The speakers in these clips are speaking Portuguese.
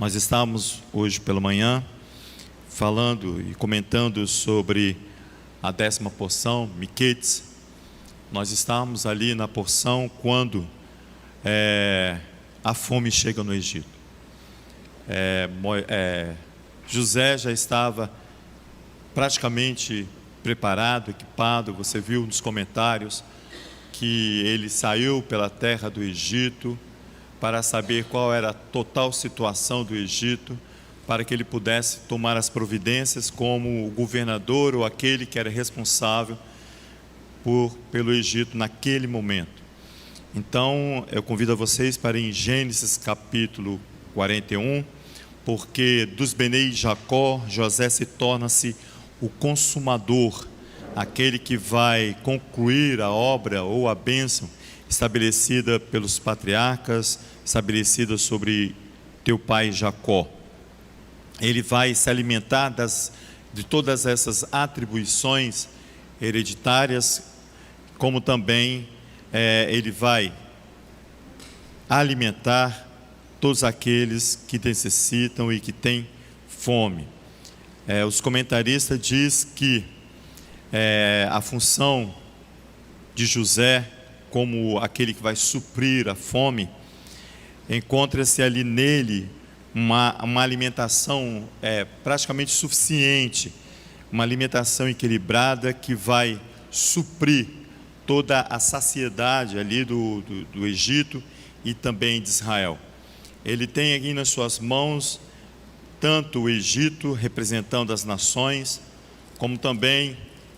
Nós estamos hoje pela manhã falando e comentando sobre a 10ª porção, Miqueites. Nós estamos ali na porção quando a fome chega no Egito. José já estava praticamente preparado, equipado. Você viu nos comentários que ele saiu pela terra do Egito para saber qual era a total situação do Egito, para que ele pudesse tomar as providências como o governador ou aquele que era responsável pelo Egito naquele momento. Então, eu convido a vocês para ir em Gênesis capítulo 41, porque dos Benei Jacó, José se torna-se o consumador, aquele que vai concluir a obra ou a bênção estabelecida pelos patriarcas, estabelecida sobre teu pai Jacó. Ele vai se alimentar de todas essas atribuições hereditárias, como também ele vai alimentar todos aqueles que necessitam e que têm fome. Os comentaristas dizem que a função de José, como aquele que vai suprir a fome, encontra-se ali nele uma alimentação praticamente suficiente, uma alimentação equilibrada que vai suprir toda a saciedade ali do Egito e também de Israel. Ele tem aqui nas suas mãos tanto o Egito, representando as nações, como também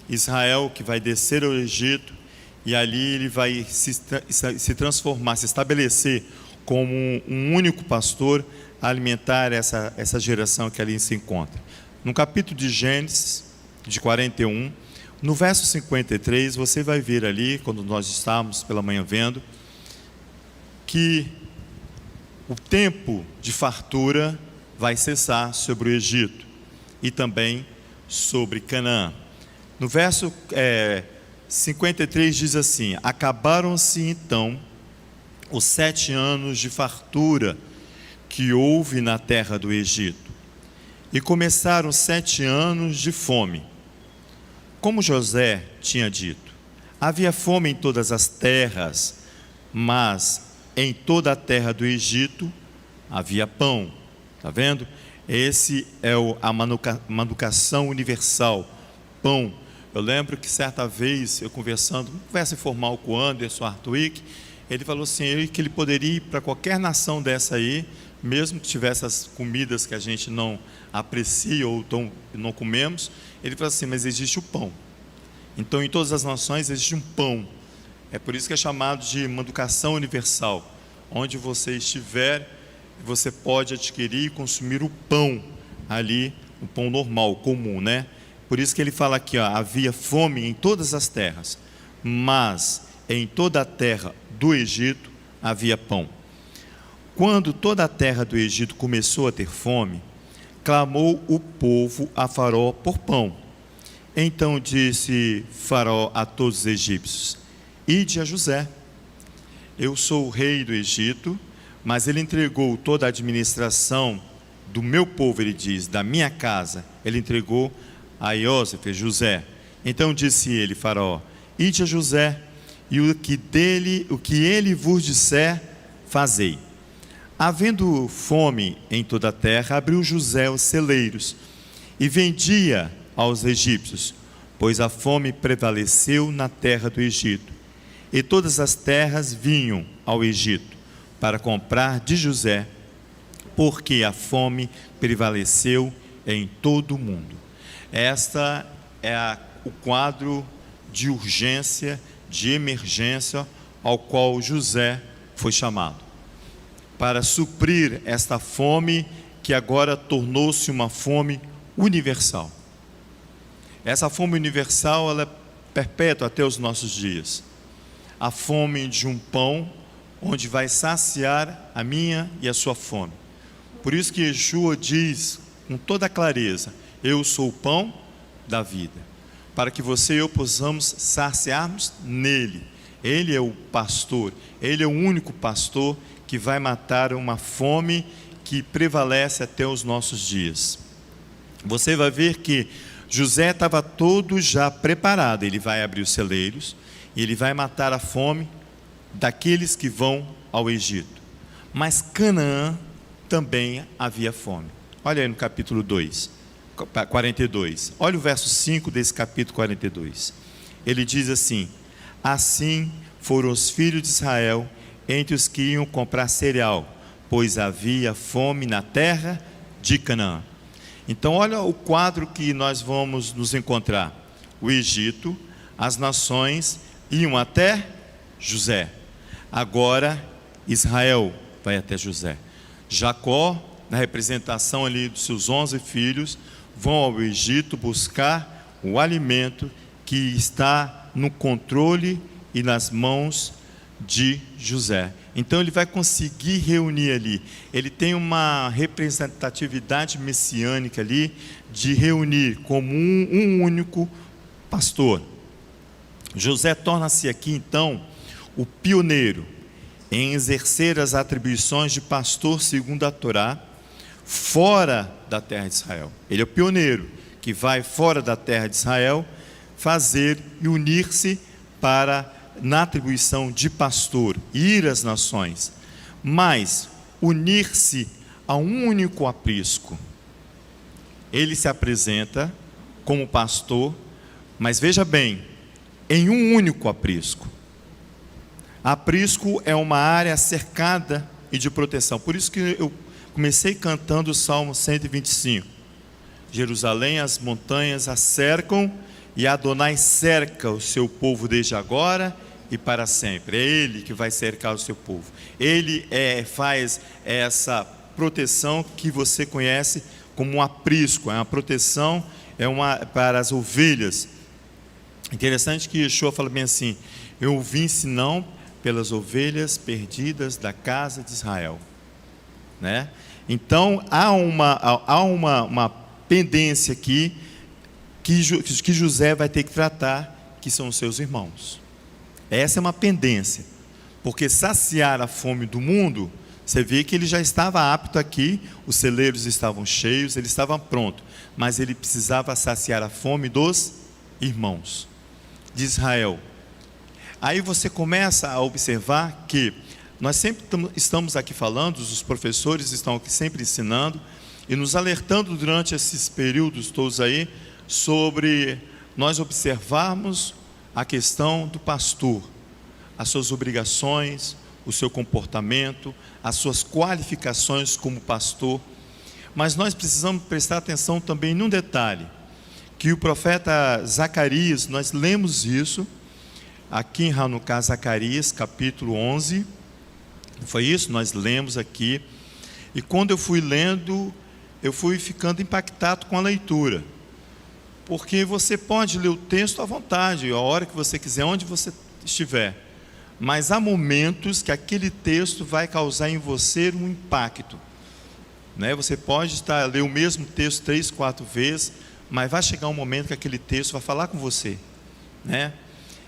Israel, que vai descer ao Egito, e ali ele vai se transformar, se estabelecer como um único pastor, a alimentar essa geração que ali se encontra. No capítulo de Gênesis, de 41, no verso 53, você vai ver ali, quando nós estávamos pela manhã vendo, que o tempo de fartura vai cessar sobre o Egito e também sobre Canaã. No verso 53 diz assim: acabaram-se então os 7 anos de fartura que houve na terra do Egito, e começaram 7 anos de fome. Como José tinha dito, havia fome em todas as terras, mas em toda a terra do Egito havia pão. Está vendo? Esse é a manucação universal, pão. Eu lembro que certa vez, eu conversando, uma conversa informal com o Anderson Hartwig, ele falou assim, que ele poderia ir para qualquer nação dessa aí, mesmo que tivesse as comidas que a gente não aprecia ou não comemos, ele falou assim, mas existe o pão. Então, em todas as nações existe um pão. É por isso que é chamado de manucação universal. Onde você estiver, você pode adquirir e consumir o pão ali, o pão normal, comum, né? Por isso que ele fala aqui, havia fome em todas as terras, mas em toda a terra do Egito havia pão. Quando toda a terra do Egito começou a ter fome, clamou o povo a Faraó por pão. Então disse Faraó a todos os egípcios: ide a José, eu sou o rei do Egito, mas ele entregou toda a administração do meu povo, ele diz, da minha casa, ele entregou a Iosef, José. Então disse ele, Faraó: ide a José, e o que ele vos disser, fazei. Havendo fome em toda a terra, abriu José os celeiros e vendia aos egípcios, pois a fome prevaleceu na terra do Egito. E todas as terras vinham ao Egito para comprar de José, porque a fome prevaleceu em todo o mundo. Esta é o quadro de urgência, de emergência, ao qual José foi chamado, para suprir esta fome que agora tornou-se uma fome universal. Essa fome universal, ela é perpétua até os nossos dias. A fome de um pão, onde vai saciar a minha e a sua fome. Por isso que Yeshua diz com toda clareza: eu sou o pão da vida, para que você e eu possamos saciarmos nele. Ele é o pastor, ele é o único pastor que vai matar uma fome que prevalece até os nossos dias. Você vai ver que José estava todo já preparado. Ele vai abrir os celeiros e ele vai matar a fome daqueles que vão ao Egito. Mas Canaã também havia fome. Olha aí no capítulo 42. Olha o verso 5 desse capítulo 42. Ele diz assim: assim foram os filhos de Israel entre os que iam comprar cereal, pois havia fome na terra de Canaã. Então olha o quadro que nós vamos nos encontrar. O Egito, as nações iam até José. Agora Israel vai até José. Jacó, na representação ali dos seus 11 filhos, vão ao Egito buscar o alimento que está no controle e nas mãos de José. Então ele vai conseguir reunir ali. Ele tem uma representatividade messiânica ali, de reunir como um único pastor. José torna-se aqui então o pioneiro em exercer as atribuições de pastor segundo a Torá, fora da terra de Israel. Ele é o pioneiro que vai fora da terra de Israel fazer e unir-se na atribuição de pastor, ir às nações, mas unir-se a um único aprisco. Ele se apresenta como pastor, mas veja bem, em um único aprisco. Aprisco é uma área cercada e de proteção. Por isso que eu comecei cantando o Salmo 125. Jerusalém, as montanhas a cercam, e Adonai cerca o seu povo desde agora e para sempre. É Ele que vai cercar o seu povo. Ele faz essa proteção que você conhece como um aprisco. É uma proteção para as ovelhas. Interessante que Yeshua fala bem assim: eu vim senão pelas ovelhas perdidas da casa de Israel, né? Então há uma pendência aqui que José vai ter que tratar, que são os seus irmãos. Essa é uma pendência, porque saciar a fome do mundo, você vê que ele já estava apto aqui, os celeiros estavam cheios, ele estava pronto, mas ele precisava saciar a fome dos irmãos de Israel. Aí você começa a observar que nós sempre estamos aqui falando, os professores estão aqui sempre ensinando e nos alertando durante esses períodos todos aí, sobre nós observarmos a questão do pastor, as suas obrigações, o seu comportamento, as suas qualificações como pastor. Mas nós precisamos prestar atenção também num detalhe, que o profeta Zacarias, nós lemos isso aqui em Hanukkah, Zacarias capítulo 11, foi isso? Nós lemos aqui, e quando eu fui lendo, eu fui ficando impactado com a leitura, porque você pode ler o texto à vontade, a hora que você quiser, onde você estiver, mas há momentos que aquele texto vai causar em você um impacto, né? Você pode ler o mesmo texto 3, 4 vezes, mas vai chegar um momento que aquele texto vai falar com você, né?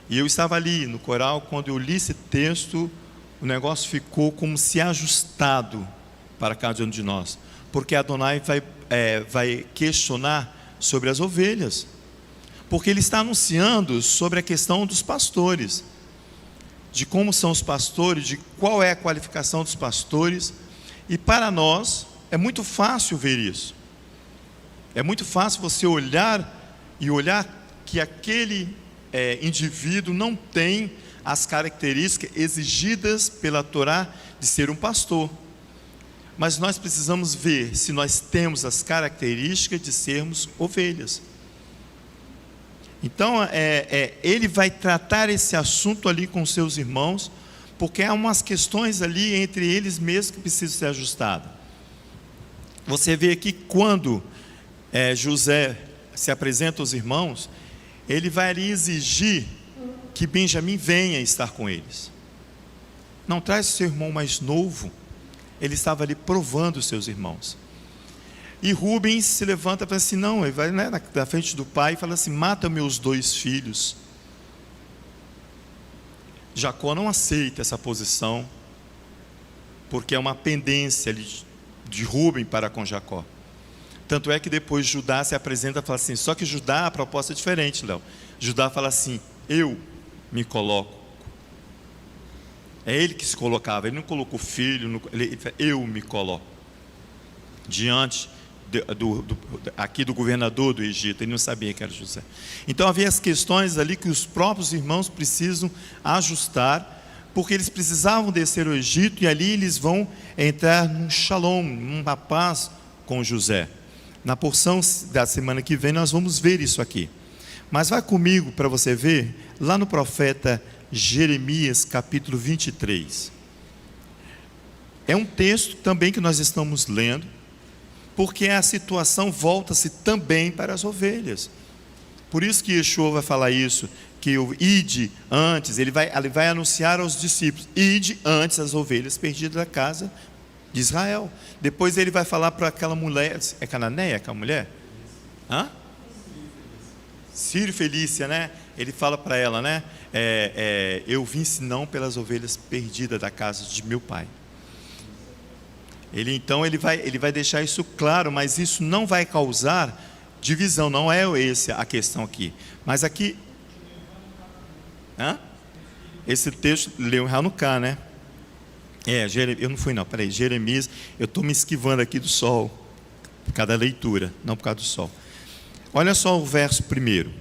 E eu estava ali no coral, quando eu li esse texto, o negócio ficou como se ajustado para cada um de nós, porque Adonai vai questionar sobre as ovelhas, porque ele está anunciando sobre a questão dos pastores, de como são os pastores, de qual é a qualificação dos pastores, e para nós é muito fácil ver isso, é muito fácil você olhar que aquele indivíduo não tem as características exigidas pela Torá de ser um pastor, mas nós precisamos ver se nós temos as características de sermos ovelhas. Então ele vai tratar esse assunto ali com seus irmãos, porque há umas questões ali entre eles mesmos que precisam ser ajustadas. Você vê aqui quando José se apresenta aos irmãos, ele vai ali exigir que Benjamim venha estar com eles. Não traz seu irmão mais novo. Ele estava ali provando os seus irmãos. E Rubens se levanta e fala assim, não, ele vai na frente do pai e fala assim, mata meus 2 filhos. Jacó não aceita essa posição, porque é uma pendência ali de Rúben para com Jacó. Tanto é que depois Judá se apresenta e fala assim, só que Judá, a proposta é diferente, Léo. Judá fala assim, eu me coloco. É ele que se colocava, ele não colocou filho, ele fala, eu me coloco. Diante aqui do governador do Egito, ele não sabia que era José. Então havia as questões ali que os próprios irmãos precisam ajustar, porque eles precisavam descer ao Egito e ali eles vão entrar num shalom, numa paz com José. Na porção da semana que vem nós vamos ver isso aqui. Mas vai comigo para você ver, lá no profeta Jeremias, capítulo 23. É um texto também que nós estamos lendo, porque a situação volta-se também para as ovelhas. Por isso que Yeshua vai falar isso, que o ide antes, ele vai anunciar aos discípulos, ide antes as ovelhas perdidas da casa de Israel. Depois ele vai falar para aquela mulher, é cananeia aquela mulher? Hã? Ciro Felícia, né? Ele fala para ela, né? Eu vim senão pelas ovelhas perdidas da casa de meu pai. Então ele vai deixar isso claro, mas isso não vai causar divisão, não é essa a questão aqui. Mas aqui, esse texto leu em Hanukkah, né? Eu não fui não, peraí, Jeremias, eu estou me esquivando aqui do sol, por causa da leitura, não por causa do sol. Olha só o verso primeiro.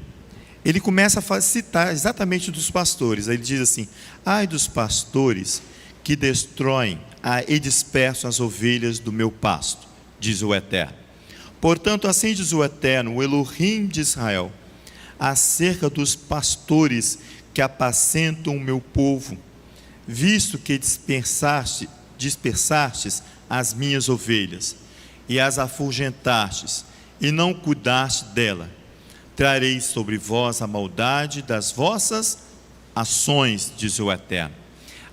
Ele começa a citar exatamente dos pastores. Ele diz assim, ai dos pastores que destroem e dispersam as ovelhas do meu pasto, diz o Eterno. Portanto, assim diz o Eterno, o Elohim de Israel, acerca dos pastores que apacentam o meu povo, visto que dispersastes as minhas ovelhas, e as afugentastes, e não cuidaste dela, trarei sobre vós a maldade das vossas ações, diz o Eterno.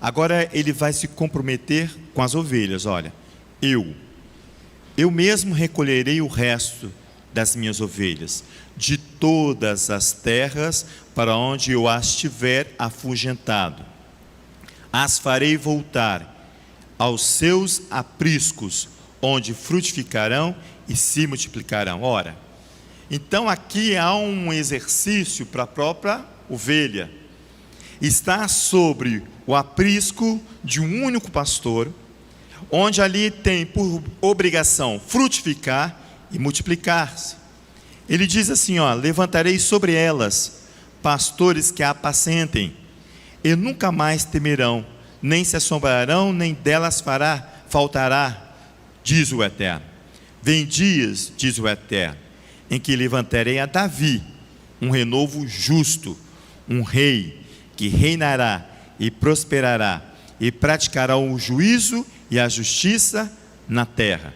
Agora ele vai se comprometer com as ovelhas, olha, eu mesmo recolherei o resto das minhas ovelhas, de todas as terras para onde eu as tiver afugentado, as farei voltar aos seus apriscos, onde frutificarão e se multiplicarão. Ora, então aqui há um exercício para a própria ovelha, está sobre o aprisco de um único pastor, onde ali tem por obrigação frutificar e multiplicar-se. Ele diz assim, levantarei sobre elas pastores que a apacentem, e nunca mais temerão, nem se assombrarão, nem delas faltará, diz o Eterno. Vem dias, diz o Eterno, em que levantarei a Davi um renovo justo, um rei que reinará e prosperará e praticará o juízo e a justiça na terra.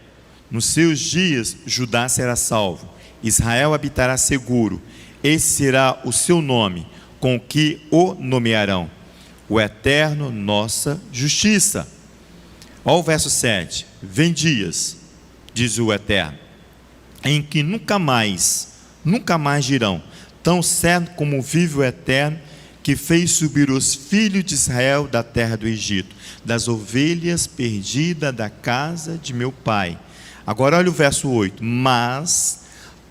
Nos seus dias Judá será salvo, Israel habitará seguro. Esse será o seu nome, com que o nomearão: o Eterno, nossa justiça. Olha o verso 7. Vem dias, diz o Eterno, em que nunca mais dirão, tão certo como vive o Eterno, que fez subir os filhos de Israel da terra do Egito, das ovelhas perdidas da casa de meu pai. Agora olha o verso 8. Mas,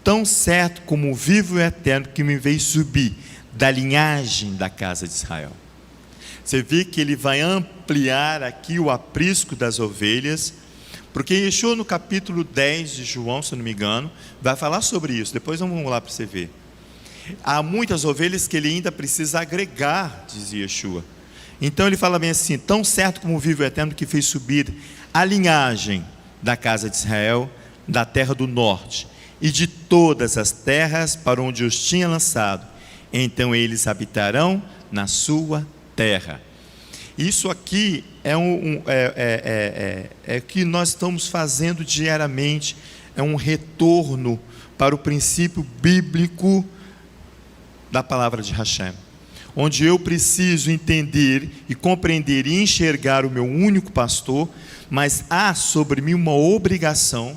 tão certo como vive o Eterno, que me fez subir da linhagem da casa de Israel. Você vê que ele vai ampliar aqui o aprisco das ovelhas, porque Yeshua no capítulo 10 de João, se não me engano, vai falar sobre isso. Depois vamos lá para você ver. Há muitas ovelhas que ele ainda precisa agregar, dizia Yeshua. Então ele fala bem assim: tão certo como vive o Eterno, que fez subir a linhagem da casa de Israel, da terra do norte, e de todas as terras para onde os tinha lançado, então eles habitarão na sua terra. Isso aqui é o que nós estamos fazendo diariamente, é um retorno para o princípio bíblico da palavra de Hashem, onde eu preciso entender e compreender e enxergar o meu único pastor, mas há sobre mim uma obrigação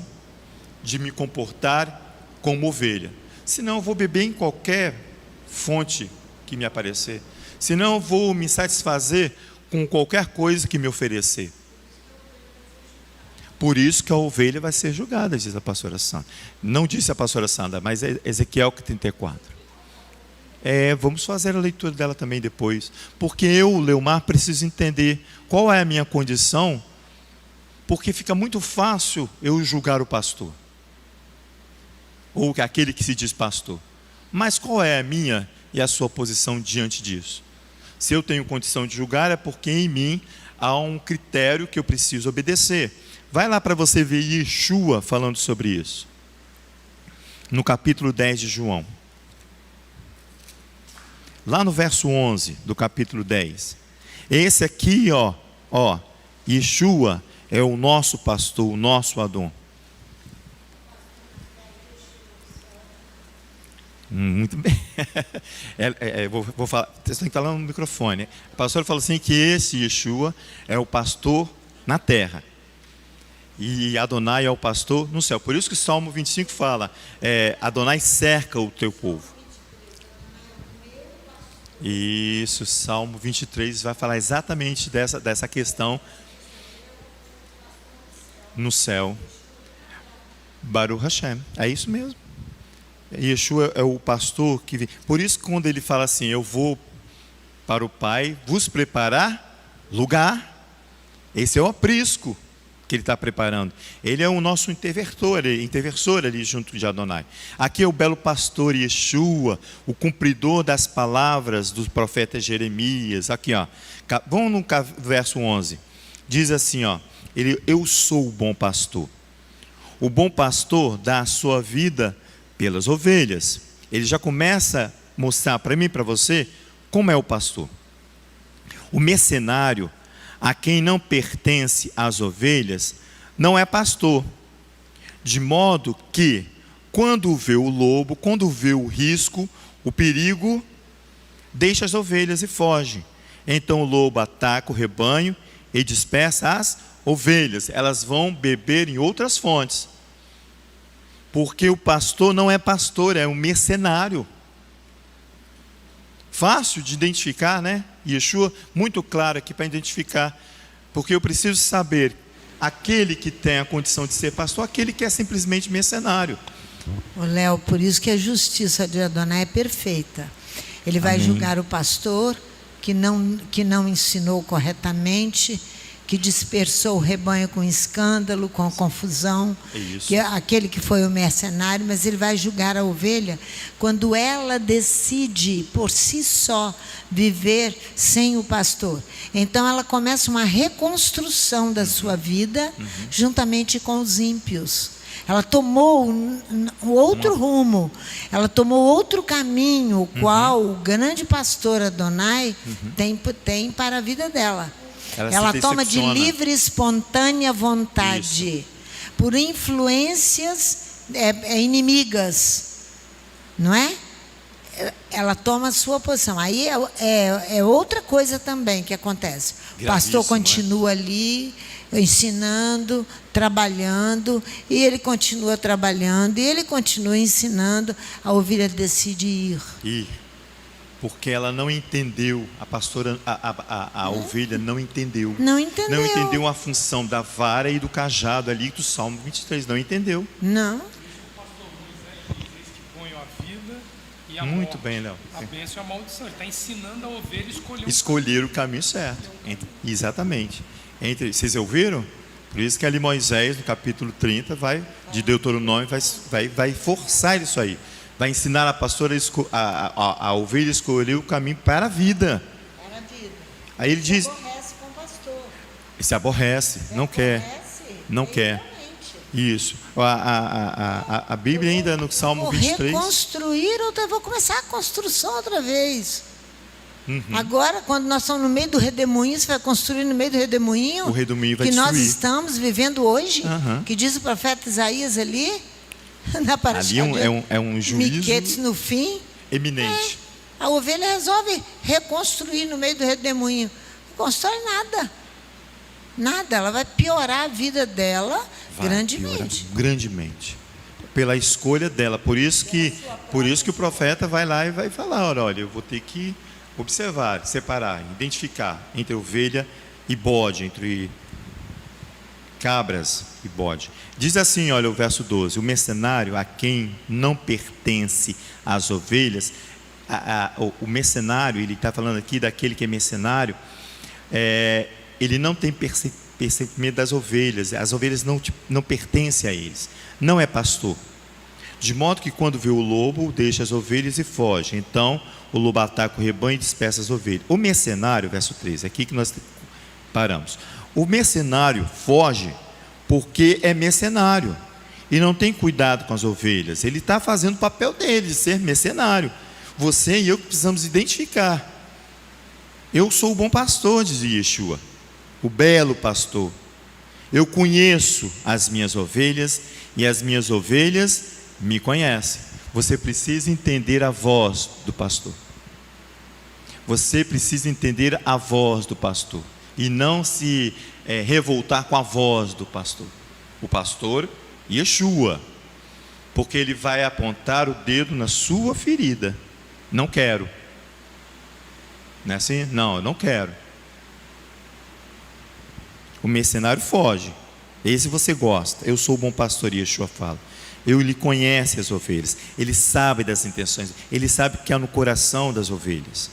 de me comportar como ovelha. Senão eu vou beber em qualquer fonte que me aparecer, senão eu vou me satisfazer com qualquer coisa que me oferecer. Por isso que a ovelha vai ser julgada, diz a pastora Sandra. Não disse a pastora Sandra, mas é Ezequiel 34. Vamos fazer a leitura dela também depois. Porque eu, Leomar, preciso entender qual é a minha condição, porque fica muito fácil eu julgar o pastor, ou aquele que se diz pastor. Mas qual é a minha e a sua posição diante disso? Se eu tenho condição de julgar, é porque em mim há um critério que eu preciso obedecer. Vai lá para você ver Yeshua falando sobre isso. No capítulo 10 de João. Lá no verso 11 do capítulo 10. Esse aqui, Yeshua é o nosso pastor, o nosso Adão. Muito bem. Vou falar, você tem que falar no microfone. O pastor falou assim que esse Yeshua é o pastor na terra. E Adonai é o pastor no céu. Por isso que o Salmo 25 fala, Adonai cerca o teu povo. Isso, Salmo 23 vai falar exatamente dessa questão no céu. Baruch Hashem, é isso mesmo. Yeshua é o pastor que vem. Por isso que quando ele fala assim, eu vou para o Pai vos preparar lugar, esse é o aprisco que ele está preparando. Ele é o nosso interversor ali junto de Adonai. Aqui é o belo pastor Yeshua, o cumpridor das palavras do profeta Jeremias. Aqui, vamos no verso 11. Diz assim, eu sou o bom pastor. O bom pastor dá a sua vida pelas ovelhas. Ele já começa a mostrar para mim e para você como é o pastor. O mercenário, a quem não pertence às ovelhas, não é pastor. De modo que, quando vê o lobo, quando vê o risco, o perigo, deixa as ovelhas e foge. Então o lobo ataca o rebanho e dispersa as ovelhas. Elas vão beber em outras fontes. Porque o pastor não é pastor, é um mercenário. Fácil de identificar, né? Yeshua, muito claro aqui para identificar. Porque eu preciso saber aquele que tem a condição de ser pastor, aquele que é simplesmente mercenário. Léo, por isso que a justiça de Adonai é perfeita. Ele vai julgar o pastor que não ensinou corretamente, que dispersou o rebanho com escândalo, com confusão, que é aquele que foi o mercenário, mas ele vai julgar a ovelha quando ela decide por si só viver sem o pastor. Então ela começa uma reconstrução da sua vida juntamente com os ímpios. Ela tomou um outro rumo, ela tomou outro caminho, o qual o grande pastor Adonai tem para a vida dela. Ela toma de livre e espontânea vontade, por influências inimigas, não é? Ela toma a sua posição. Aí é outra coisa também que acontece. O pastor continua ali, ensinando, trabalhando, e ele continua trabalhando, e ele continua ensinando, a ovelha decide ir. Porque ela não entendeu, a pastora, a ovelha não entendeu. Não entendeu. Não entendeu a função da vara e do cajado ali do Salmo 23, não entendeu. Não. O pastor Moisés diz que põe a vida e a Muito morte, bem, Léo. a bênção e a maldição. Ele está ensinando a ovelha a escolher o caminho certo. Exatamente. Vocês ouviram? Por isso que ali Moisés, no capítulo 30, de Deuteronômio, vai forçar isso aí. Vai ensinar a pastora a ovelha a escolher o caminho para a vida. Para a vida. Aí ele diz: se aborrece com o pastor. Se aborrece, não quer. Não quer. Isso. A Bíblia ainda no Salmo 23. Reconstruir, vou começar a construção outra vez. Agora, quando nós estamos no meio do redemoinho, você vai construir no meio do redemoinho. O redemoinho vai que destruir. nós estamos vivendo hoje, que diz o profeta Isaías ali, na ali é um juízo Miquetes no fim. eminente. A ovelha resolve reconstruir no meio do redemoinho. Não constrói nada. Nada, ela vai piorar a vida dela grandemente. Pela escolha dela. Por isso que o profeta vai lá e vai falar: olha, eu vou ter que observar, separar, identificar entre ovelha e bode, entre cabras e bode. Diz assim, olha o verso 12: o mercenário a quem não pertence as ovelhas, o mercenário, ele está falando aqui daquele que é mercenário, ele não tem percebimento das ovelhas, as ovelhas não pertencem a eles, não é pastor. De modo que quando vê o lobo, deixa as ovelhas e foge. Então o lobo ataca o rebanho e dispersa as ovelhas. O mercenário, verso 13, aqui que nós paramos. O mercenário foge porque é mercenário e não tem cuidado com as ovelhas. Ele está fazendo o papel dele, de ser mercenário. Você e eu precisamos identificar. Eu sou o bom pastor, dizia Yeshua, o belo pastor. Eu conheço as minhas ovelhas e as minhas ovelhas me conhecem. Você precisa entender a voz do pastor. Você precisa entender a voz do pastor e não se revoltar com a voz do pastor. O pastor Yeshua, porque ele vai apontar o dedo na sua ferida. Não quero. Não é assim? Não, eu não quero. O mercenário foge. Esse você gosta. Eu sou o bom pastor, Yeshua fala. Ele conhece as ovelhas. Ele sabe das intenções. Ele sabe o que há no coração das ovelhas.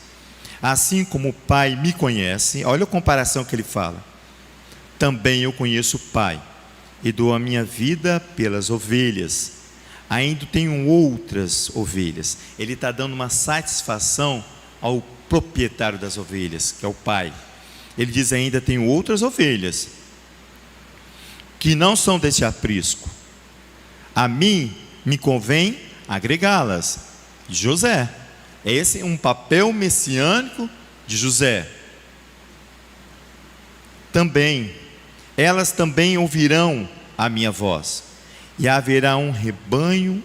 Assim como o Pai me conhece, olha a comparação que ele fala. Também eu conheço o Pai e dou a minha vida pelas ovelhas. Ainda tenho outras ovelhas. Ele está dando uma satisfação ao proprietário das ovelhas, que é o Pai. Ele diz: ainda tenho outras ovelhas que não são deste aprisco. A mim me convém agregá-las. José, esse é um papel messiânico de José. Também, elas também ouvirão a minha voz, e haverá um rebanho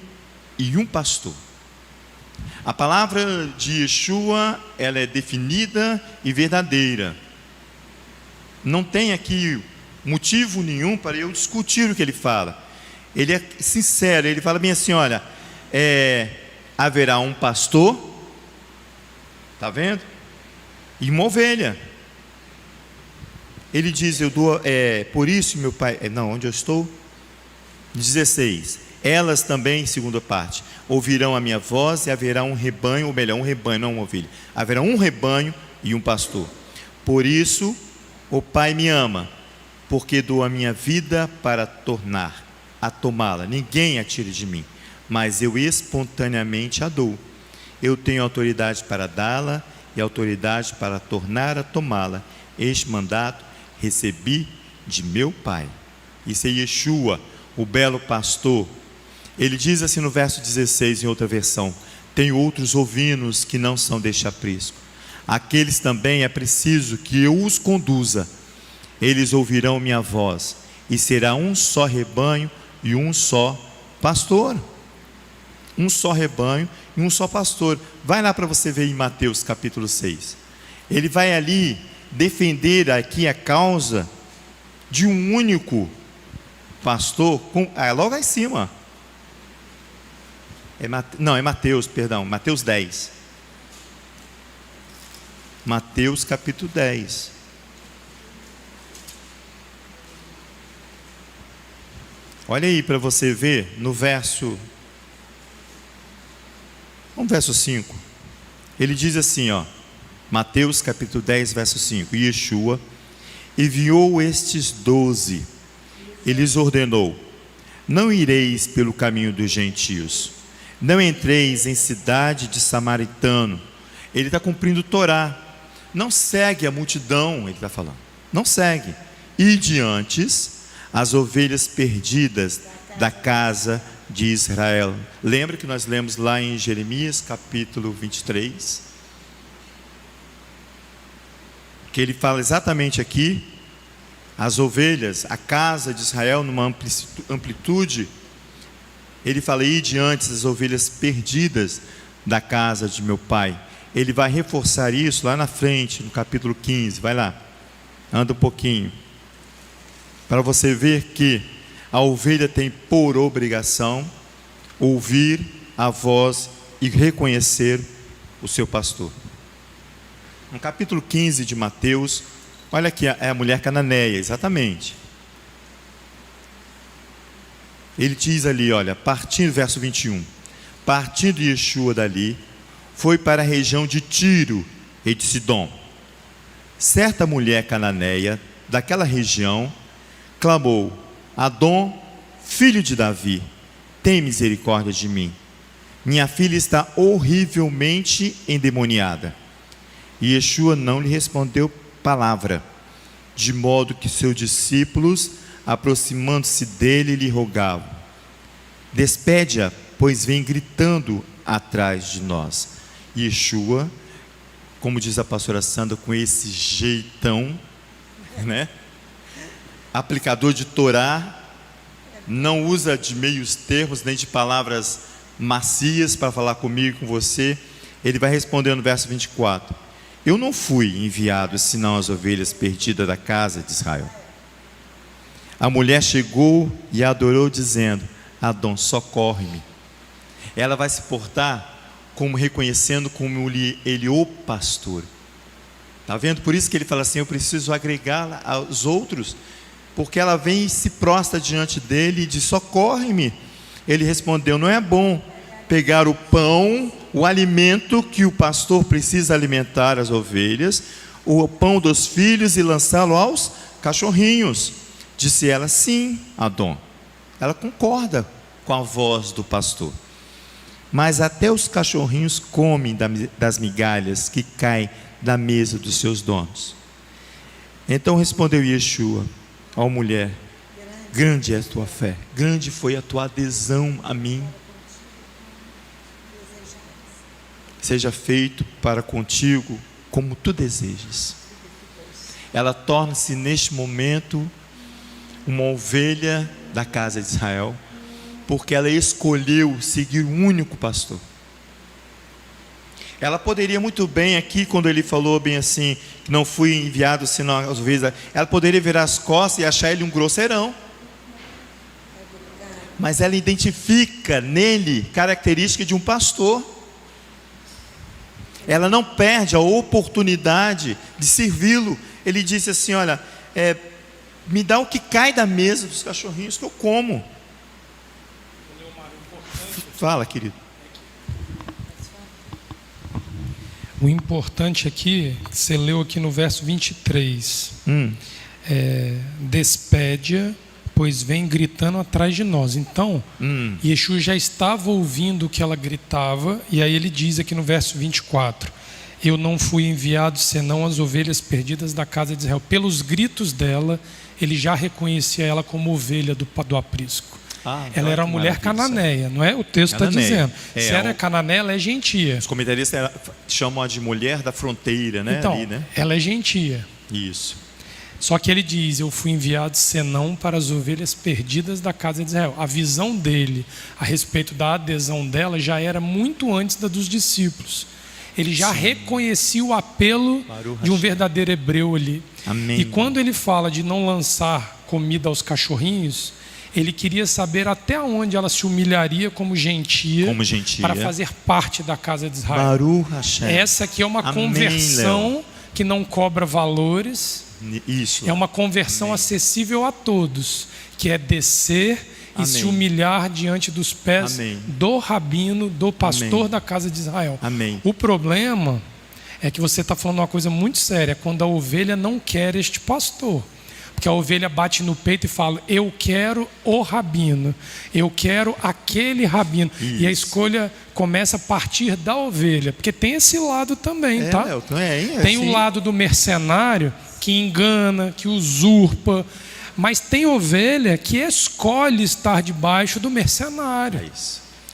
e um pastor. A palavra de Yeshua, ela é definida e verdadeira. Não tem aqui motivo nenhum para eu discutir o que ele fala. Ele é sincero, ele fala bem assim, olha, haverá um pastor, está vendo? E uma ovelha. Ele diz, eu dou, por isso meu pai, onde eu estou? 16, elas também, segunda parte, ouvirão a minha voz e haverá um rebanho, ou melhor, um rebanho, não uma ovelha, haverá um rebanho e um pastor. Por isso o Pai me ama, porque dou a minha vida para tornar a tomá-la. Ninguém a tira de mim, mas eu espontaneamente a dou. Eu tenho autoridade para dá-la e autoridade para tornar a tomá-la. Este mandato recebi de meu Pai. Isso é Yeshua, o belo pastor. Ele diz assim no verso 16, em outra versão: tenho outros ovinos que não são deste aprisco. Aqueles também é preciso que eu os conduza. Eles ouvirão minha voz, e será um só rebanho e um só pastor. Um só rebanho e um só pastor. Vai lá para você ver em Mateus capítulo 6. Ele vai ali defender aqui a causa de um único pastor, logo aí em cima. É Mateus, perdão, Mateus 10. Mateus capítulo 10. Olha aí para você ver no verso 5. Ele diz assim, Mateus capítulo 10, verso 5. E Yeshua enviou estes 12 e lhes ordenou: não ireis pelo caminho dos gentios, não entreis em cidade de samaritano. Ele está cumprindo Torá. Não segue a multidão, ele está falando. Não segue. Ide antes as ovelhas perdidas da casa de Israel. Lembra que nós lemos lá em Jeremias capítulo 23? Que ele fala exatamente aqui, as ovelhas, a casa de Israel numa amplitude. Ele fala: ide antes as ovelhas perdidas da casa de meu pai. Ele vai reforçar isso lá na frente, no capítulo 15, vai lá, anda um pouquinho, para você ver que a ovelha tem por obrigação ouvir a voz e reconhecer o seu pastor. No capítulo 15 de Mateus, olha aqui, é a mulher cananeia, exatamente. Ele diz ali, olha, partindo, verso 21, partindo Yeshua dali, foi para a região de Tiro e de Sidom. Certa mulher cananeia daquela região clamou: Adom, filho de Davi, tem misericórdia de mim. Minha filha está horrivelmente endemoniada. E Yeshua não lhe respondeu palavra, de modo que seus discípulos, aproximando-se dele, lhe rogavam: despede-a, pois vem gritando atrás de nós. E Yeshua, como diz a pastora Sandra, com esse jeitão, né? Aplicador de Torá, não usa de meios termos, nem de palavras macias para falar comigo e com você. Ele vai responder no verso 24: eu não fui enviado senão as ovelhas perdidas da casa de Israel. A mulher chegou e adorou, dizendo: Adom, socorre-me. Ela vai se portar como reconhecendo como ele o pastor. Está vendo? Por isso que ele fala assim: eu preciso agregá-la aos outros, porque ela vem e se prostra diante dele e diz: socorre-me. Ele respondeu: não é bom pegar o pão, o alimento que o pastor precisa alimentar as ovelhas, o pão dos filhos, e lançá-lo aos cachorrinhos. Disse ela: sim, Adom. Ela concorda com a voz do pastor. Mas até os cachorrinhos comem das migalhas que caem da mesa dos seus donos. Então respondeu Yeshua: ó mulher, grande é a tua fé, grande foi a tua adesão a mim. Seja feito para contigo como tu desejas. Ela torna-se neste momento uma ovelha da casa de Israel, porque ela escolheu seguir o único pastor. Ela poderia muito bem aqui, quando ele falou bem assim, que não fui enviado senão às ovelhas, ela poderia virar as costas e achar ele um grosseirão. Mas ela identifica nele característica de um pastor. Ela não perde a oportunidade de servi-lo. Ele disse assim: olha, me dá o que cai da mesa dos cachorrinhos que eu como. Fala, querido. O importante aqui, você leu aqui no verso 23, despede-a, pois vem gritando atrás de nós. Então, Yeshua já estava ouvindo o que ela gritava, e aí ele diz aqui no verso 24: eu não fui enviado senão as ovelhas perdidas da casa de Israel. Pelos gritos dela, ele já reconhecia ela como ovelha do aprisco. Ela era uma mulher cananeia, não é? O texto está dizendo. Se era cananeia, ela é gentia. Os comentaristas chamam-a de mulher da fronteira, né? Então, ali, né? ela é gentia. Isso. Só que ele diz: eu fui enviado senão para as ovelhas perdidas da casa de Israel. A visão dele a respeito da adesão dela já era muito antes da dos discípulos. Ele já reconhecia o apelo de um verdadeiro hebreu ali. Amém. E quando ele fala de não lançar comida aos cachorrinhos, ele queria saber até onde ela se humilharia como gentia, para fazer parte da casa de Israel. Baruch Hashem. Essa aqui é uma conversão que não cobra valores. Isso. É uma conversão acessível a todos, que é descer e se humilhar diante dos pés do rabino, do pastor da casa de Israel. O problema é que você está falando uma coisa muito séria, quando a ovelha não quer este pastor. Porque a ovelha bate no peito e fala: eu quero o rabino, eu quero aquele rabino. Isso. E a escolha começa a partir da ovelha, porque tem esse lado também, tá? Tem o lado do mercenário que engana, que usurpa, mas tem ovelha que escolhe estar debaixo do mercenário.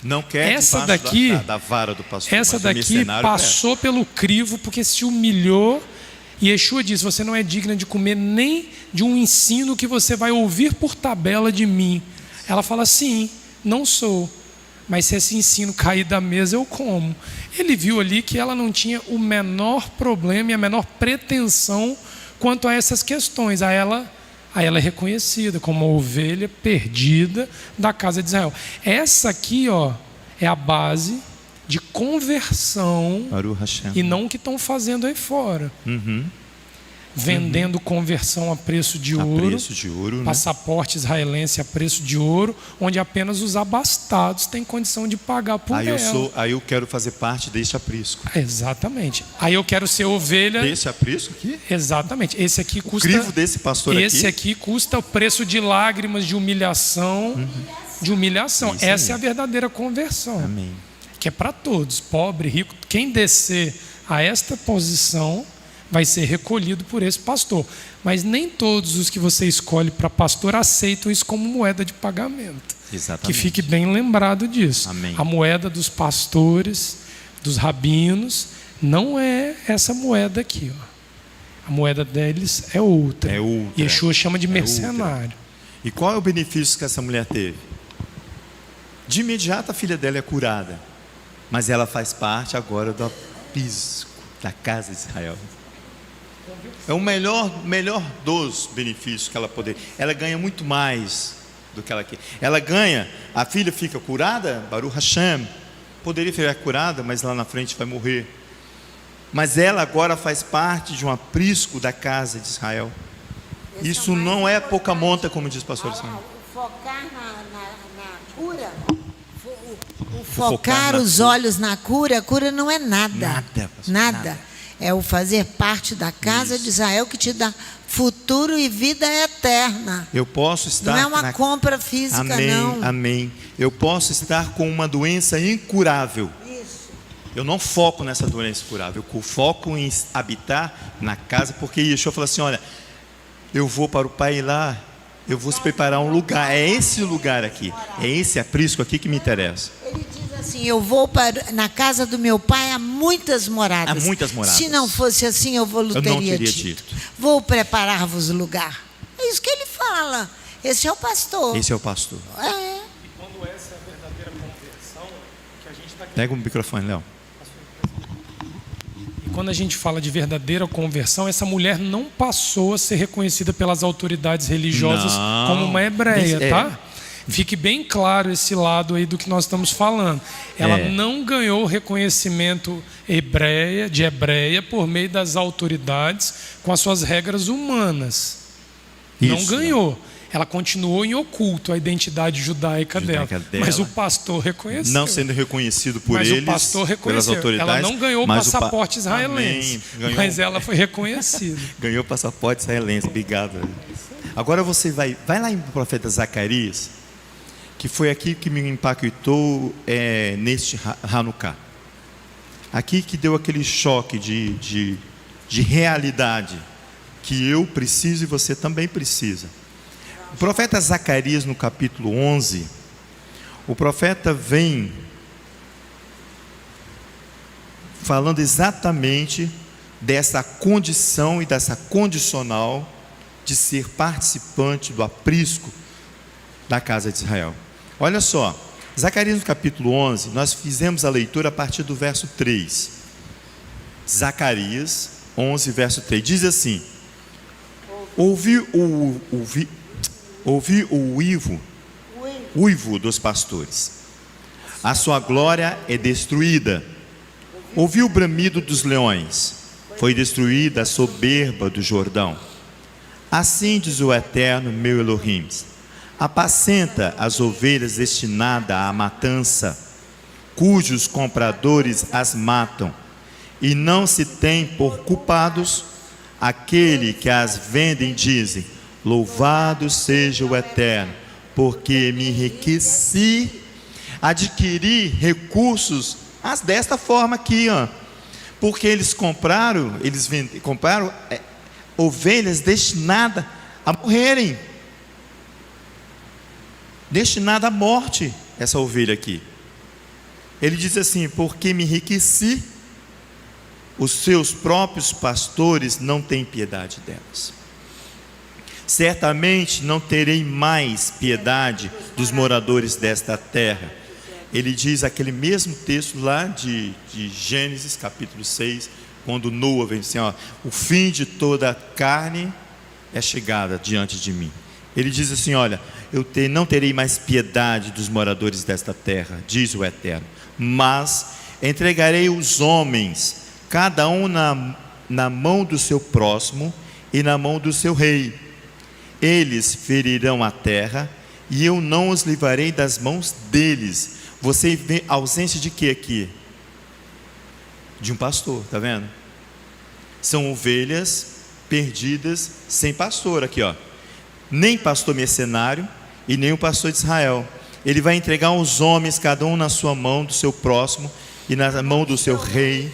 Não quer essa daqui, da vara do pastor. Essa daqui passou pelo crivo porque se humilhou. E Yeshua diz: você não é digna de comer nem de um ensino que você vai ouvir por tabela de mim. Ela fala: sim, não sou, mas se esse ensino cair da mesa eu como. Ele viu ali que ela não tinha o menor problema e a menor pretensão quanto a essas questões. A ela é reconhecida como a ovelha perdida da casa de Israel. Essa aqui, é a base de conversão, e não o que estão fazendo aí fora. vendendo conversão a preço de ouro, né? Passaporte israelense a preço de ouro, onde apenas os abastados têm condição de pagar por ela. Aí eu quero fazer parte deste aprisco. Exatamente. Aí eu quero ser ovelha. Desse aprisco aqui? Exatamente. Esse aqui custa. O crivo desse pastor aqui? Esse aqui custa o preço de lágrimas, de humilhação. De humilhação. Essa é a verdadeira conversão. Amém. Que é para todos, pobre, rico. Quem descer a esta posição vai ser recolhido por esse pastor. Mas nem todos os que você escolhe para pastor aceitam isso como moeda de pagamento. Exatamente. Que fique bem lembrado disso. Amém. A moeda dos pastores, dos rabinos, não é essa moeda aqui. Ó. A moeda deles é outra. É outra. Yeshua chama de mercenário. E qual é o benefício que essa mulher teve? De imediato a filha dela é curada. Mas ela faz parte agora do aprisco da casa de Israel. É o melhor dos benefícios que ela poderia. Ela ganha muito mais do que ela quer. Ela ganha, a filha fica curada, Baruch Hashem. Poderia ficar curada, mas lá na frente vai morrer. Mas ela agora faz parte de um aprisco da casa de Israel. Isso não é pouca monta, como diz o pastor Sam. Focar na cura, focar os olhos na cura, a cura não é nada. Nada. É o fazer parte da casa de Israel que te dá futuro e vida eterna. Eu posso estar. Não é uma compra física, amém, não. Amém. Eu posso estar com uma doença incurável. Isso. Eu não foco nessa doença incurável. Eu foco em habitar na casa, porque Yeshua falou assim: olha, eu vou para o Pai lá, eu vou preparar um lugar. É esse lugar aqui, é esse aprisco aqui que me interessa. Ele diz assim: eu vou na casa do meu pai, há muitas moradas. Há muitas moradas. Se não fosse assim, eu não teria dito. Vou preparar-vos lugar. É isso que ele fala. Esse é o pastor. Esse é o pastor. É. E quando essa é a verdadeira conversão, que a gente está... Pega o microfone, Léo. E quando a gente fala de verdadeira conversão, essa mulher não passou a ser reconhecida pelas autoridades religiosas como uma hebreia, tá? Fique bem claro esse lado aí do que nós estamos falando. Ela não ganhou reconhecimento de hebreia por meio das autoridades com as suas regras humanas. Não ganhou. Ela continuou em oculto a identidade judaica dela. Mas o pastor reconheceu. Não sendo reconhecido por eles, o pastor reconheceu. pelas autoridades. Ela não ganhou o passaporte israelense, mas ela foi reconhecida. Ganhou o passaporte israelense. Obrigado. Agora você vai lá em profeta Zacarias, que foi aqui que me impactou neste Hanukkah. Aqui que deu aquele choque de realidade que eu preciso e você também precisa. O profeta Zacarias, no capítulo 11, o profeta vem falando exatamente dessa condição e dessa condicional de ser participante do aprisco da casa de Israel. Olha só, Zacarias no capítulo 11, nós fizemos a leitura a partir do verso 3. Zacarias 11, verso 3, diz assim: ouvi o uivo dos pastores, a sua glória é destruída. Ouvi o bramido dos leões, foi destruída a soberba do Jordão. Assim diz o Eterno, meu Elohim: apacenta as ovelhas destinadas à matança, cujos compradores as matam, e não se tem por culpados aquele que as vendem. Dizem: louvado seja o Eterno, porque me enriqueci, adquiri recursos desta forma aqui, ó, porque eles compraram ovelhas destinadas a morrerem, destinada à morte, essa ovelha aqui. Ele diz assim: porque me enriqueci, os seus próprios pastores não têm piedade delas. Certamente não terei mais piedade dos moradores desta terra. Ele diz aquele mesmo texto lá de Gênesis capítulo 6, quando Noa vem assim: ó, o fim de toda a carne é chegada diante de mim. Ele diz assim: olha, não terei mais piedade dos moradores desta terra, diz o Eterno, mas entregarei os homens, cada um na mão do seu próximo, e na mão do seu rei. Eles ferirão a terra, e eu não os livrarei das mãos deles. Você vê a ausência de quê aqui? De um pastor, está vendo? São ovelhas perdidas sem pastor aqui, ó. Nem pastor mercenário e nem o pastor de Israel. Ele vai entregar os homens, cada um na sua mão, do seu próximo e na mão do seu rei.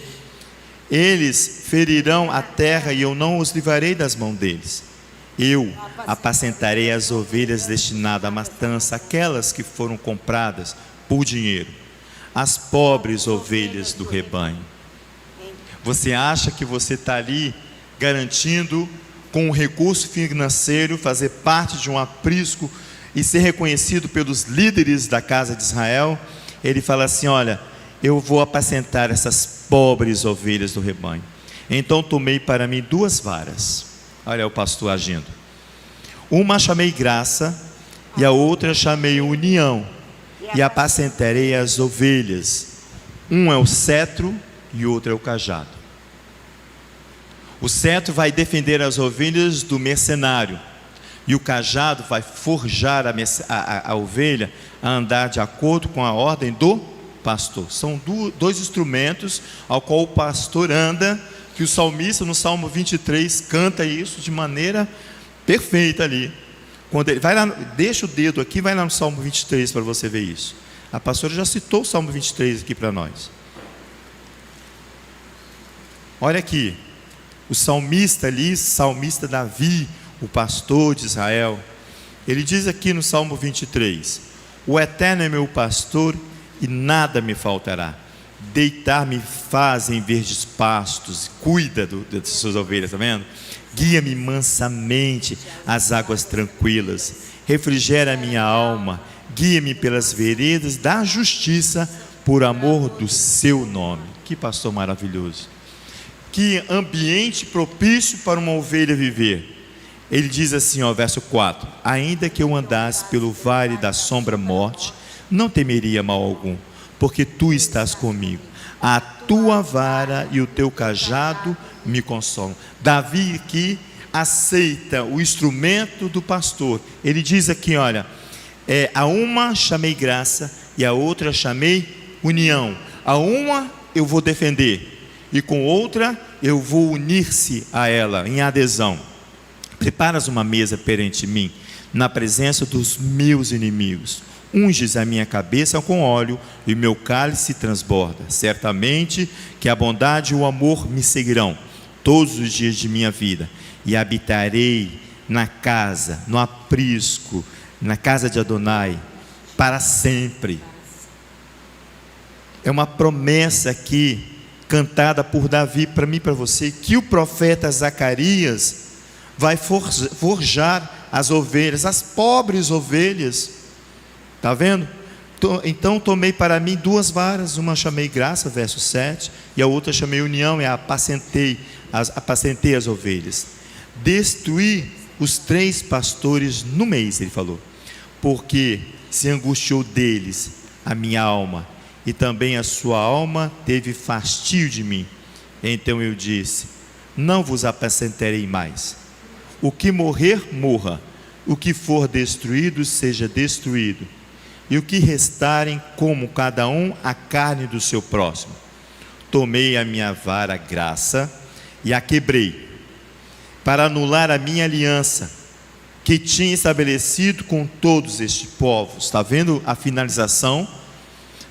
Eles ferirão a terra, e eu não os livrarei das mãos deles. Eu apacentarei as ovelhas destinadas à matança, aquelas que foram compradas por dinheiro, as pobres ovelhas do rebanho. Você acha que você está ali garantindo, com um recurso financeiro, fazer parte de um aprisco e ser reconhecido pelos líderes da casa de Israel? Ele fala assim: olha, eu vou apacentar essas pobres ovelhas do rebanho. Então tomei para mim 2 varas. Olha o pastor agindo. Uma chamei graça, e a outra chamei união, e apacentarei as ovelhas. Um é o cetro e o outro é o cajado. O cetro vai defender as ovelhas do mercenário, e o cajado vai forjar a ovelha a andar de acordo com a ordem do pastor. São 2 instrumentos ao qual o pastor anda, que o salmista no Salmo 23 canta isso de maneira perfeita ali. Quando ele vai lá, deixa o dedo aqui, vai lá no Salmo 23 para você ver isso. A pastora já citou o Salmo 23 aqui para nós. Olha aqui, o salmista ali, salmista Davi, o pastor de Israel, ele diz aqui no Salmo 23: o Eterno é meu pastor e nada me faltará. Deitar-me faz em verdes pastos, cuida das suas ovelhas, está vendo? Guia-me mansamente às águas tranquilas, refrigera a minha alma, guia-me pelas veredas da justiça, por amor do seu nome. Que pastor maravilhoso, que ambiente propício para uma ovelha viver. Ele diz assim, ó, verso 4: ainda que eu andasse pelo vale da sombra morte, não temeria mal algum, porque tu estás comigo. A tua vara e o teu cajado me consolam. Davi aqui aceita o instrumento do pastor. Ele diz aqui, olha, a uma chamei graça e a outra chamei união. A uma eu vou defender e com outra eu vou unir-se a ela em adesão. Preparas uma mesa perante mim, na presença dos meus inimigos. Unges a minha cabeça com óleo e meu cálice transborda. Certamente que a bondade e o amor me seguirão todos os dias de minha vida, e habitarei na casa, no aprisco, na casa de Adonai, para sempre. É uma promessa aqui, cantada por Davi para mim e para você, que o profeta Zacarias vai forjar as ovelhas, as pobres ovelhas. Está vendo? Então tomei para mim 2 varas, uma chamei graça, verso 7, e a outra chamei união, e apacentei as ovelhas. Destruí os 3 pastores no mês, ele falou, porque se angustiou deles a minha alma, e também a sua alma teve fastio de mim. Então eu disse: não vos apacentarei mais. O que morrer, morra. O que for destruído, seja destruído. E o que restarem, como cada um a carne do seu próximo. Tomei a minha vara graça e a quebrei, para anular a minha aliança, que tinha estabelecido com todos estes povos. Está vendo a finalização?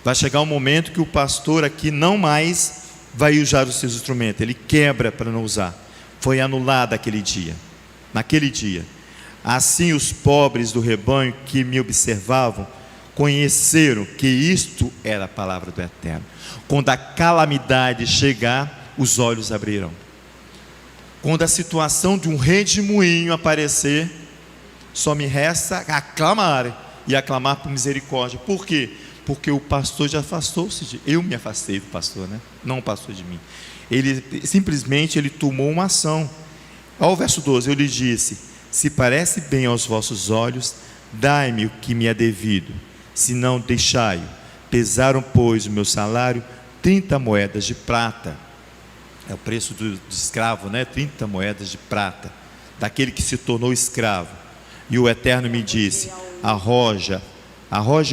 Vai chegar um momento que o pastor aqui não mais vai usar os seus instrumentos, ele quebra para não usar. Foi anulado aquele dia. Naquele dia, assim os pobres do rebanho que me observavam conheceram que isto era a palavra do Eterno. Quando a calamidade chegar, os olhos abrirão. Quando a situação de um redemoinho aparecer, só me resta aclamar, e aclamar por misericórdia. Por quê? Porque o pastor já afastou-se eu me afastei do pastor, né? Não o pastor de mim. Ele simplesmente tomou uma ação. Ao verso 12, eu lhe disse: se parece bem aos vossos olhos, dai-me o que me é devido, se não, deixai-o. Pesaram, pois, o meu salário 30 moedas de prata. É o preço do escravo, né? 30 moedas de prata. daquele que se tornou escravo. E o Eterno me disse: arroja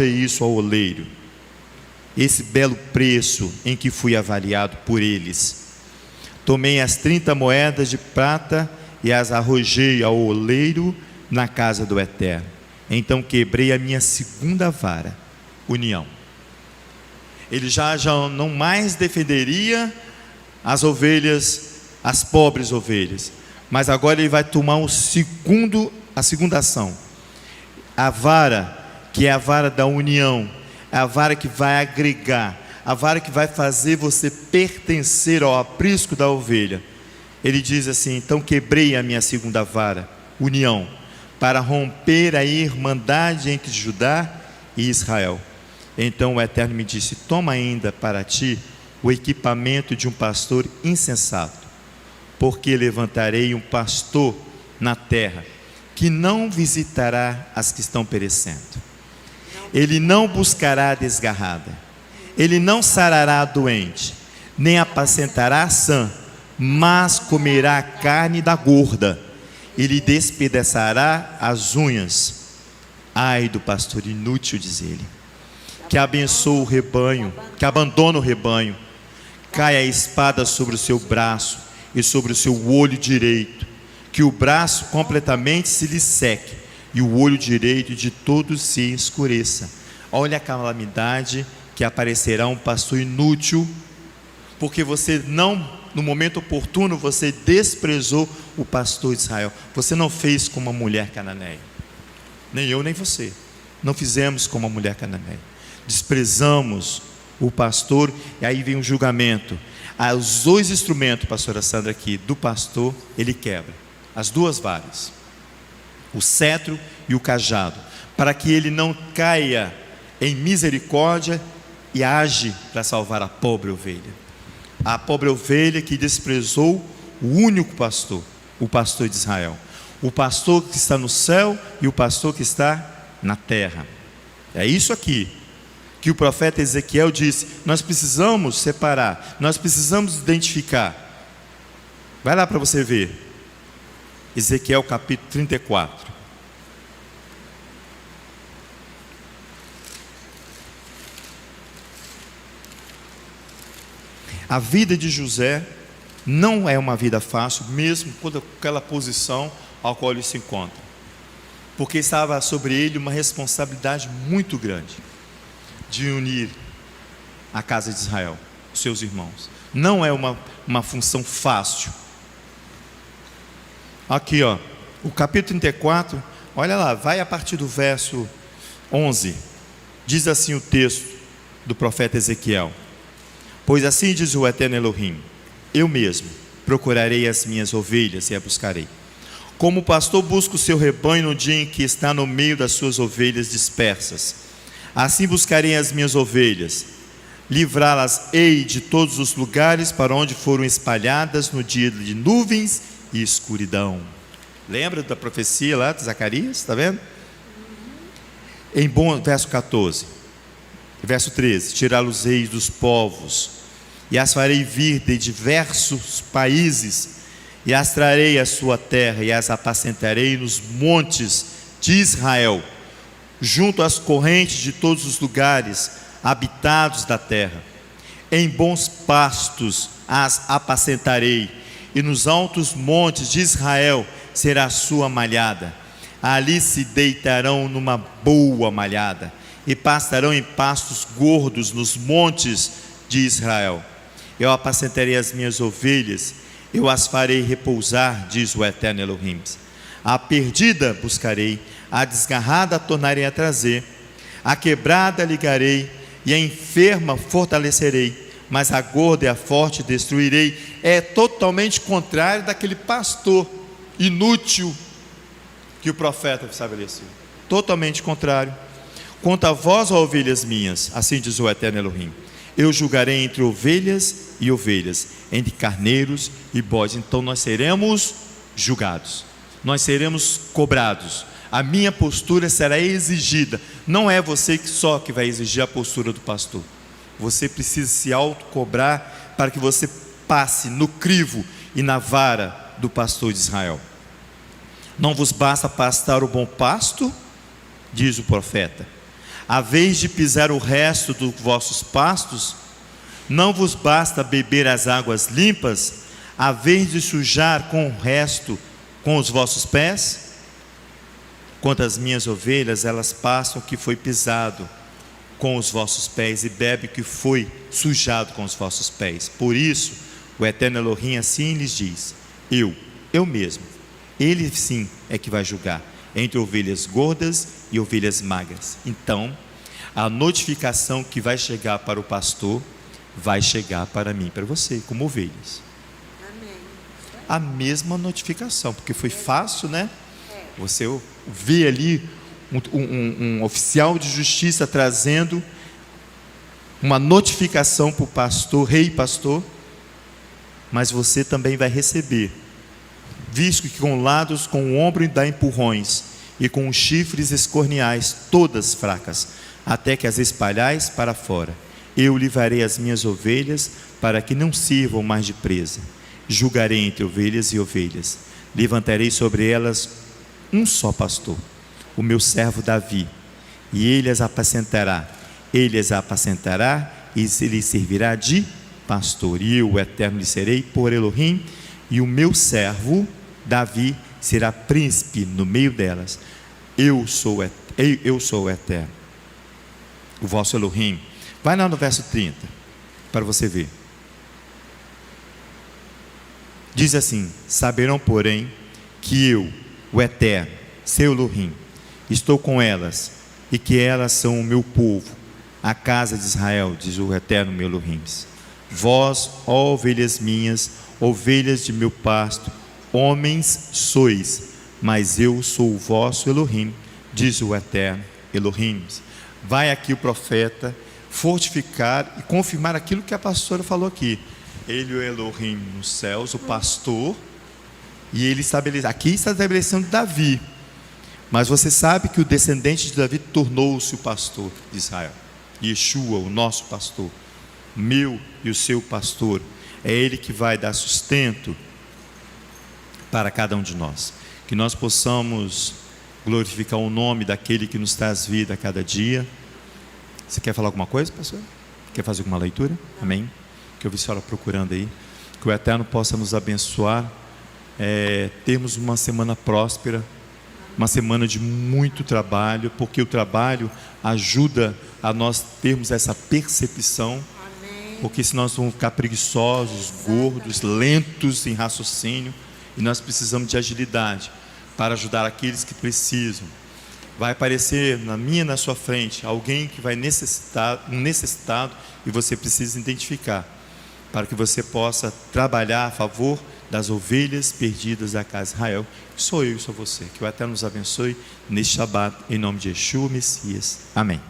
isso ao oleiro, esse belo preço em que fui avaliado por eles. Tomei as 30 moedas de prata e as arrojei ao oleiro na casa do Eterno. Então quebrei a minha segunda vara, união. Ele já não mais defenderia as ovelhas, as pobres ovelhas, mas agora ele vai tomar a segunda ação. A vara, que é a vara da união, é a vara que vai agregar, a vara que vai fazer você pertencer ao aprisco da ovelha. Ele diz assim: então quebrei a minha segunda vara, união, para romper a irmandade entre Judá e Israel. Então o Eterno me disse: toma ainda para ti o equipamento de um pastor insensato, porque levantarei um pastor na terra, que não visitará as que estão perecendo. Ele não buscará a desgarrada, ele não sarará a doente, nem apacentará a sã, mas comerá a carne da gorda, ele despedaçará as unhas. Ai do pastor inútil, diz ele, que abençoa o rebanho, que abandona o rebanho. Cai a espada sobre o seu braço e sobre o seu olho direito, que o braço completamente se lhe seque e o olho direito de todos se escureça. Olha a calamidade que aparecerá um pastor inútil, porque você não, no momento oportuno, você desprezou o pastor de Israel. Você não fez como a mulher cananeia, nem eu nem você, não fizemos como a mulher cananeia. Desprezamos o pastor, e aí vem o julgamento. Os dois instrumentos, pastora Sandra, aqui, do pastor, ele quebra as duas varas, o cetro e o cajado, para que ele não caia em misericórdia e age para salvar a pobre ovelha. A pobre ovelha que desprezou o único pastor, o pastor de Israel, o pastor que está no céu e o pastor que está na terra. É isso aqui que o profeta Ezequiel disse: nós precisamos separar, nós precisamos identificar. Vai lá para você ver, Ezequiel capítulo 34. A vida de José não é uma vida fácil, mesmo com aquela posição ao qual ele se encontra, porque estava sobre ele uma responsabilidade muito grande de unir a casa de Israel, seus irmãos. Não é uma função fácil. Aqui, ó, o capítulo 34, olha lá, vai a partir do verso 11. Diz assim o texto do profeta Ezequiel: pois assim diz o Eterno Elohim: eu mesmo procurarei as minhas ovelhas e a buscarei, como o pastor busca o seu rebanho no dia em que está no meio das suas ovelhas dispersas. Assim buscarei as minhas ovelhas, livrá-las-ei de todos os lugares para onde foram espalhadas no dia de nuvens e escuridão. Lembra da profecia lá de Zacarias? Está vendo? Verso 14, verso 13: tirá-los-ei dos povos, e as farei vir de diversos países, e as trarei à sua terra, e as apacentarei nos montes de Israel, junto às correntes de todos os lugares habitados da terra. Em bons pastos as apacentarei, e nos altos montes de Israel será a sua malhada. Ali se deitarão numa boa malhada, e pastarão em pastos gordos nos montes de Israel. Eu apacentarei as minhas ovelhas, eu as farei repousar, diz o Eterno Elohim. A perdida buscarei, a desgarrada tornarei a trazer, a quebrada ligarei, e a enferma fortalecerei, mas a gorda e a forte destruirei. É totalmente contrário daquele pastor inútil que o profeta estabeleceu. Totalmente contrário. Quanto a vós, ó ovelhas minhas, assim diz o Eterno Elohim: eu julgarei entre ovelhas e ovelhas, entre carneiros e bodes. Então nós seremos julgados, nós seremos cobrados. A minha postura será exigida. Não é você só que vai exigir a postura do pastor. Você precisa se autocobrar para que você passe no crivo e na vara do pastor de Israel. Não vos basta pastar o bom pasto, diz o profeta, a vez de pisar o resto dos vossos pastos? Não vos basta beber as águas limpas, a vez de sujar com o resto com os vossos pés? Quanto às minhas ovelhas, elas passam o que foi pisado com os vossos pés e bebem o que foi sujado com os vossos pés. Por isso, o eterno Elohim assim lhes diz: eu mesmo, ele sim é que vai julgar entre ovelhas gordas e ovelhas magras. Então, a notificação que vai chegar para o pastor vai chegar para mim, para você, como ovelhas. Amém. A mesma notificação, porque foi fácil, né? Você vê ali um oficial de justiça trazendo uma notificação para o pastor, rei pastor, mas você também vai receber, visto que com lados, com o ombro dá empurrões, e com os chifres escorneais, todas fracas, até que as espalhais para fora. Eu livrarei as minhas ovelhas, para que não sirvam mais de presa. Julgarei entre ovelhas e ovelhas. Levantarei sobre elas um só pastor, o meu servo Davi, e ele as apacentará. Ele as apacentará e lhe servirá de pastor. E eu, o Eterno, lhe serei por Elohim, e o meu servo Davi será príncipe no meio delas. Eu sou o Eterno, o vosso Elohim. Vai lá no verso 30, para você ver. Diz assim: saberão, porém, que eu, o Eterno, seu Elohim, estou com elas, e que elas são o meu povo, a casa de Israel, diz o Eterno meu Elohim. Vós, ó ovelhas minhas, ovelhas de meu pasto, homens sois, mas eu sou o vosso Elohim, diz o Eterno Elohim. Vai aqui o profeta fortificar e confirmar aquilo que a pastora falou aqui. Ele, o Elohim nos céus, o pastor, e ele estabelece, aqui está estabelecendo Davi, mas você sabe que o descendente de Davi tornou-se o pastor de Israel. Yeshua, o nosso pastor, meu e o seu pastor, é ele que vai dar sustento para cada um de nós. Que nós possamos glorificar o nome daquele que nos traz vida a cada dia. Você quer falar alguma coisa, pastor? Quer fazer alguma leitura? Amém? Que eu vi a senhora procurando aí. Que o Eterno possa nos abençoar, termos uma semana próspera, uma semana de muito trabalho, porque o trabalho ajuda a nós termos essa percepção. Amém. Porque senão nós vamos ficar preguiçosos, gordos, lentos em raciocínio, e nós precisamos de agilidade para ajudar aqueles que precisam. Vai aparecer na minha e na sua frente alguém que vai necessitar, um necessitado, e você precisa identificar, para que você possa trabalhar a favor das ovelhas perdidas da casa de Israel. Sou eu e sou você. Que o Eterno nos abençoe neste Shabat, em nome de Yeshua, Messias. Amém.